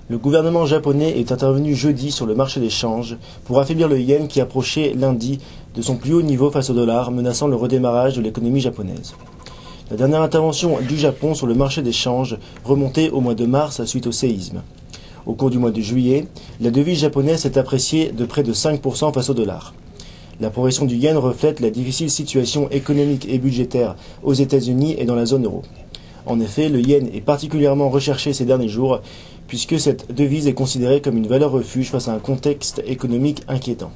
Le gouvernement japonais est intervenu jeudi sur le marché des changes pour affaiblir le yen qui approchait lundi de son plus haut niveau face au dollar, menaçant le redémarrage de l'économie japonaise. La dernière intervention du Japon sur le marché des changes remontait au mois de mars suite au séisme. Au cours du mois de juillet, la devise japonaise s'est appréciée de près de 5% face au dollar. La progression du yen reflète la difficile situation économique et budgétaire aux États-Unis et dans la zone euro. En effet, le yen est particulièrement recherché ces derniers jours, puisque cette devise est considérée comme une valeur refuge face à un contexte économique inquiétant.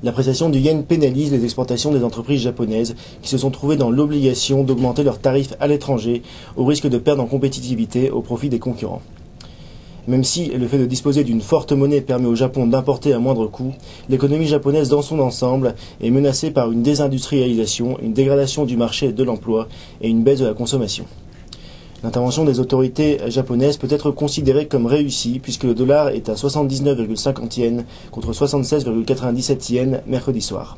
L'appréciation du yen pénalise les exportations des entreprises japonaises qui se sont trouvées dans l'obligation d'augmenter leurs tarifs à l'étranger au risque de perdre en compétitivité au profit des concurrents. Même si le fait de disposer d'une forte monnaie permet au Japon d'importer à moindre coût, l'économie japonaise dans son ensemble est menacée par une désindustrialisation, une dégradation du marché et de l'emploi et une baisse de la consommation. L'intervention des autorités japonaises peut être considérée comme réussie puisque le dollar est à 79,50 yens contre 76,97 yens mercredi soir.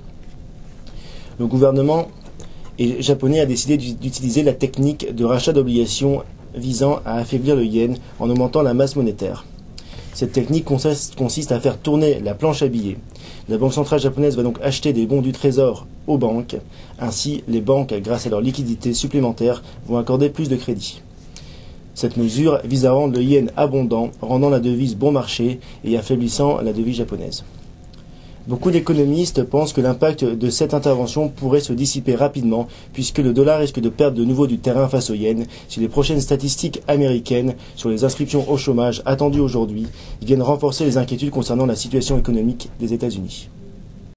Le gouvernement japonais a décidé d'utiliser la technique de rachat d'obligations visant à affaiblir le yen en augmentant la masse monétaire. Cette technique consiste à faire tourner la planche à billets. La Banque centrale japonaise va donc acheter des bons du trésor aux banques. Ainsi, les banques, grâce à leur liquidité supplémentaire, vont accorder plus de crédit. Cette mesure vise à rendre le yen abondant, rendant la devise bon marché et affaiblissant la devise japonaise. Beaucoup d'économistes pensent que l'impact de cette intervention pourrait se dissiper rapidement puisque le dollar risque de perdre de nouveau du terrain face au yen si les prochaines statistiques américaines sur les inscriptions au chômage attendues aujourd'hui viennent renforcer les inquiétudes concernant la situation économique des États-Unis.